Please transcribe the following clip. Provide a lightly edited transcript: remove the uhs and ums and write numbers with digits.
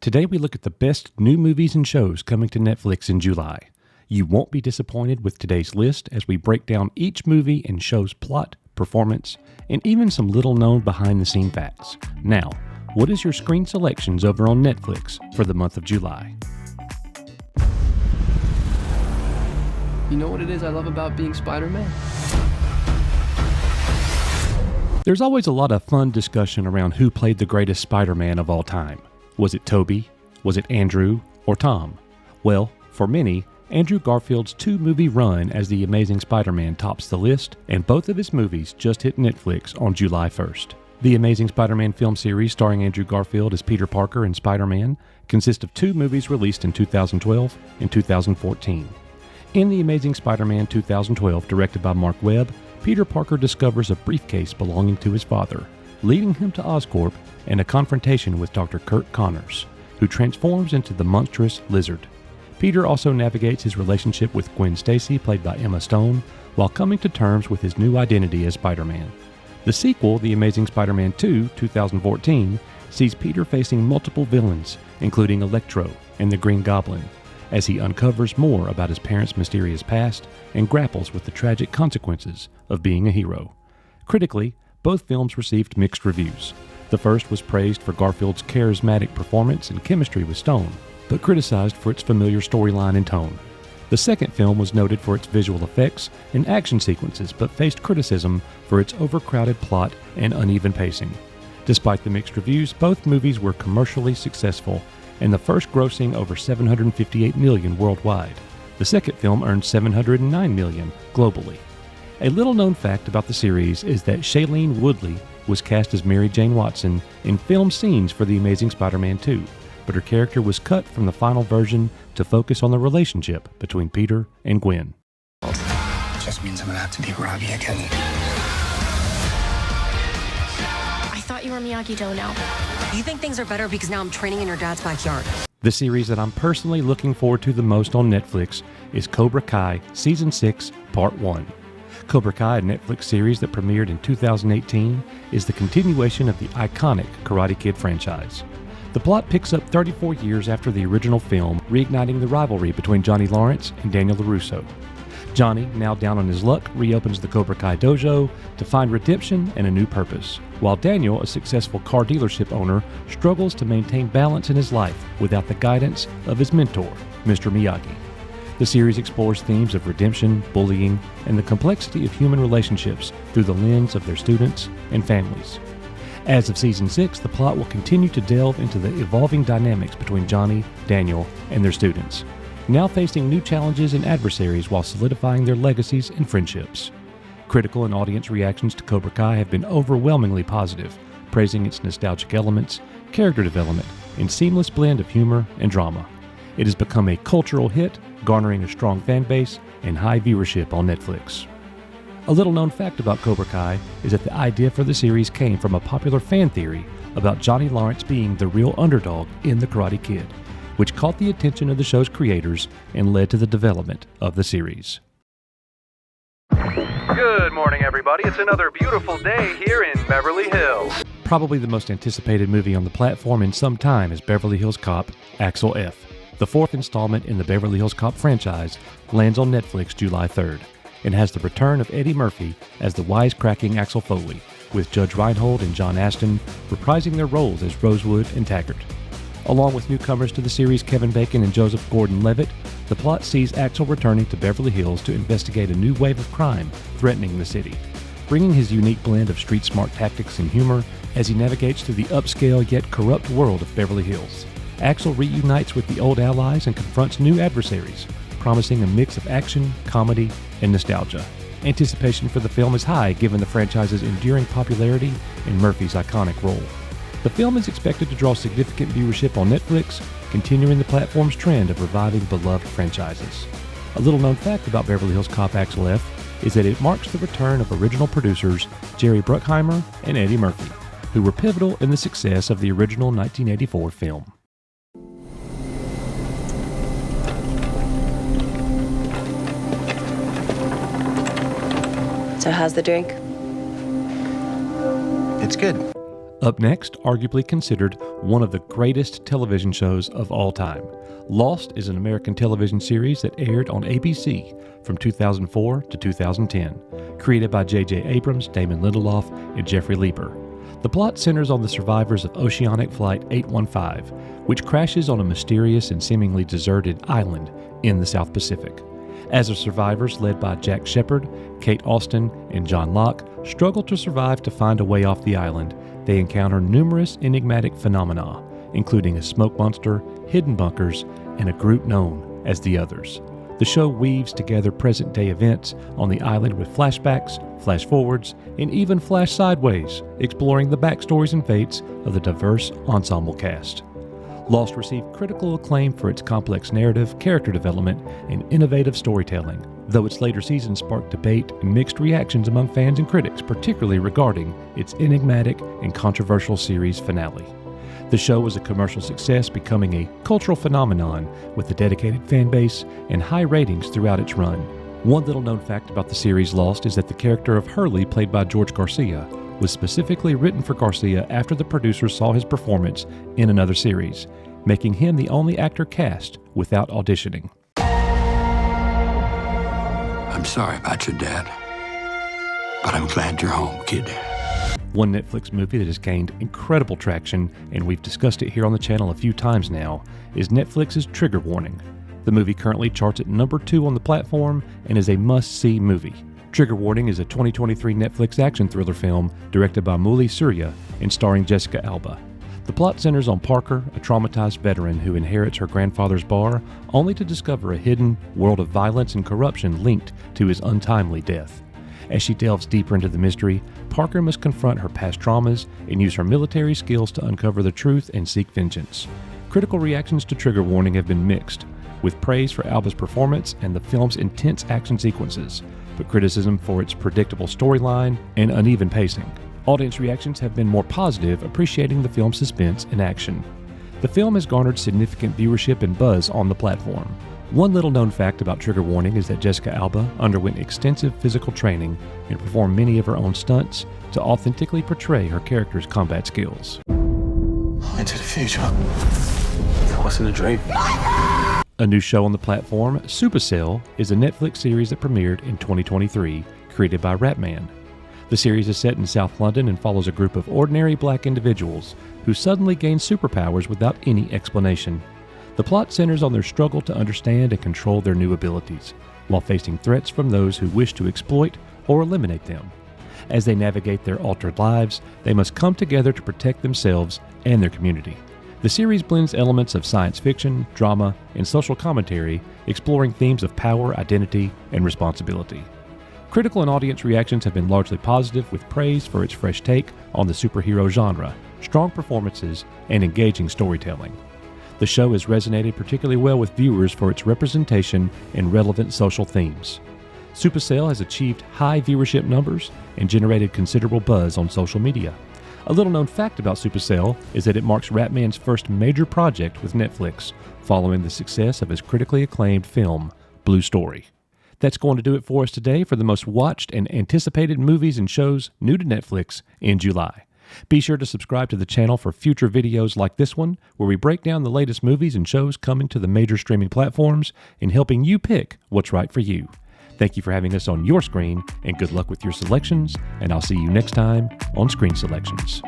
Today we look at the best new movies and shows coming to Netflix in July. You won't be disappointed with today's list as we break down each movie and show's plot, performance, and even some little-known behind-the-scene facts. Now, what is your screen selections over on Netflix for the month of July? You know what it is I love about being Spider-Man? There's always a lot of fun discussion around who played the greatest Spider-Man of all time. Was it Tobey? Was it Andrew? Or Tom? Well, for many, Andrew Garfield's two-movie run as the Amazing Spider-Man tops the list, and both of his movies just hit Netflix on July 1st. The Amazing Spider-Man film series starring Andrew Garfield as Peter Parker and Spider-Man consists of two movies released in 2012 and 2014. In The Amazing Spider-Man 2012, directed by Mark Webb, Peter Parker discovers a briefcase belonging to his father, leading him to Oscorp and a confrontation with Dr. Kurt Connors, who transforms into the monstrous Lizard. Peter also navigates his relationship with Gwen Stacy, played by Emma Stone, while coming to terms with his new identity as Spider-Man. The sequel, The Amazing Spider-Man 2, 2014, sees Peter facing multiple villains, including Electro and the Green Goblin, as he uncovers more about his parents' mysterious past and grapples with the tragic consequences of being a hero. Critically, both films received mixed reviews. The first was praised for Garfield's charismatic performance and chemistry with Stone, but criticized for its familiar storyline and tone. The second film was noted for its visual effects and action sequences, but faced criticism for its overcrowded plot and uneven pacing. Despite the mixed reviews, both movies were commercially successful, and the first grossing over $758 million worldwide. The second film earned $709 million globally. A little-known fact about the series is that Shailene Woodley was cast as Mary Jane Watson in film scenes for The Amazing Spider-Man 2, but her character was cut from the final version to focus on the relationship between Peter and Gwen. Just means I'm gonna have to be Robbie again. I thought you were Miyagi-Do now. You think things are better because now I'm training in your dad's backyard? The series that I'm personally looking forward to the most on Netflix is Cobra Kai Season 6, Part 1. Cobra Kai, a Netflix series that premiered in 2018, is the continuation of the iconic Karate Kid franchise. The plot picks up 34 years after the original film, reigniting the rivalry between Johnny Lawrence and Daniel LaRusso. Johnny, now down on his luck, reopens the Cobra Kai dojo to find redemption and a new purpose, while Daniel, a successful car dealership owner, struggles to maintain balance in his life without the guidance of his mentor, Mr. Miyagi. The series explores themes of redemption, bullying, and the complexity of human relationships through the lens of their students and families. As of Season 6, the plot will continue to delve into the evolving dynamics between Johnny, Daniel, and their students, now facing new challenges and adversaries while solidifying their legacies and friendships. Critical and audience reactions to Cobra Kai have been overwhelmingly positive, praising its nostalgic elements, character development, and seamless blend of humor and drama. It has become a cultural hit, garnering a strong fan base and high viewership on Netflix. A little-known fact about Cobra Kai is that the idea for the series came from a popular fan theory about Johnny Lawrence being the real underdog in The Karate Kid, which caught the attention of the show's creators and led to the development of the series. Good morning, everybody. It's another beautiful day here in Beverly Hills. Probably the most anticipated movie on the platform in some time is Beverly Hills Cop, Axel F. The fourth installment in the Beverly Hills Cop franchise lands on Netflix July 3rd and has the return of Eddie Murphy as the wisecracking Axel Foley, with Judge Reinhold and John Astin reprising their roles as Rosewood and Taggart. Along with newcomers to the series Kevin Bacon and Joseph Gordon-Levitt, the plot sees Axel returning to Beverly Hills to investigate a new wave of crime threatening the city, bringing his unique blend of street-smart tactics and humor as he navigates through the upscale yet corrupt world of Beverly Hills. Axel reunites with the old allies and confronts new adversaries, promising a mix of action, comedy, and nostalgia. Anticipation for the film is high given the franchise's enduring popularity and Murphy's iconic role. The film is expected to draw significant viewership on Netflix, continuing the platform's trend of reviving beloved franchises. A little-known fact about Beverly Hills Cop Axel F is that it marks the return of original producers Jerry Bruckheimer and Eddie Murphy, who were pivotal in the success of the original 1984 film. So how's the drink? It's good. Up next, arguably considered one of the greatest television shows of all time. Lost is an American television series that aired on ABC from 2004 to 2010, created by J.J. Abrams, Damon Lindelof, and Jeffrey Lieber. The plot centers on the survivors of Oceanic Flight 815, which crashes on a mysterious and seemingly deserted island in the South Pacific. As the survivors, led by Jack Shepherd, Kate Austin, and John Locke, struggle to survive to find a way off the island, they encounter numerous enigmatic phenomena, including a smoke monster, hidden bunkers, and a group known as the Others. The show weaves together present-day events on the island with flashbacks, flash-forwards, and even flash sideways, exploring the backstories and fates of the diverse ensemble cast. Lost received critical acclaim for its complex narrative, character development, and innovative storytelling, though its later seasons sparked debate and mixed reactions among fans and critics, particularly regarding its enigmatic and controversial series finale. The show was a commercial success, becoming a cultural phenomenon with a dedicated fan base and high ratings throughout its run. One little-known fact about the series Lost is that the character of Hurley, played by George Garcia, was specifically written for Garcia after the producers saw his performance in another series, making him the only actor cast without auditioning. I'm sorry about your dad, but I'm glad you're home, kid. One Netflix movie that has gained incredible traction, and we've discussed it here on the channel a few times now, is Netflix's Trigger Warning. The movie currently charts at number 2 on the platform and is a must-see movie. Trigger Warning is a 2023 Netflix action thriller film directed by Muli Surya and starring Jessica Alba. The plot centers on Parker, a traumatized veteran who inherits her grandfather's bar, only to discover a hidden world of violence and corruption linked to his untimely death. As she delves deeper into the mystery, Parker must confront her past traumas and use her military skills to uncover the truth and seek vengeance. Critical reactions to Trigger Warning have been mixed, with praise for Alba's performance and the film's intense action sequences, but criticism for its predictable storyline and uneven pacing. Audience reactions have been more positive, appreciating the film's suspense and action. The film has garnered significant viewership and buzz on the platform. One little-known fact about Trigger Warning is that Jessica Alba underwent extensive physical training and performed many of her own stunts to authentically portray her character's combat skills. Into the future. That wasn't a dream. A new show on the platform, Suell, is a Netflix series that premiered in 2023, created by Ratman. The series is set in South London and follows a group of ordinary black individuals who suddenly gain superpowers without any explanation. The plot centers on their struggle to understand and control their new abilities, while facing threats from those who wish to exploit or eliminate them. As they navigate their altered lives, they must come together to protect themselves and their community. The series blends elements of science fiction, drama, and social commentary, exploring themes of power, identity, and responsibility. Critical and audience reactions have been largely positive, with praise for its fresh take on the superhero genre, strong performances, and engaging storytelling. The show has resonated particularly well with viewers for its representation and relevant social themes. Suell has achieved high viewership numbers and generated considerable buzz on social media. A little-known fact about Suell is that it marks Ratman's first major project with Netflix, following the success of his critically acclaimed film, Blue Story. That's going to do it for us today for the most watched and anticipated movies and shows new to Netflix in July. Be sure to subscribe to the channel for future videos like this one, where we break down the latest movies and shows coming to the major streaming platforms and helping you pick what's right for you. Thank you for having us on your screen, and good luck with your selections, and I'll see you next time on Screen Selections.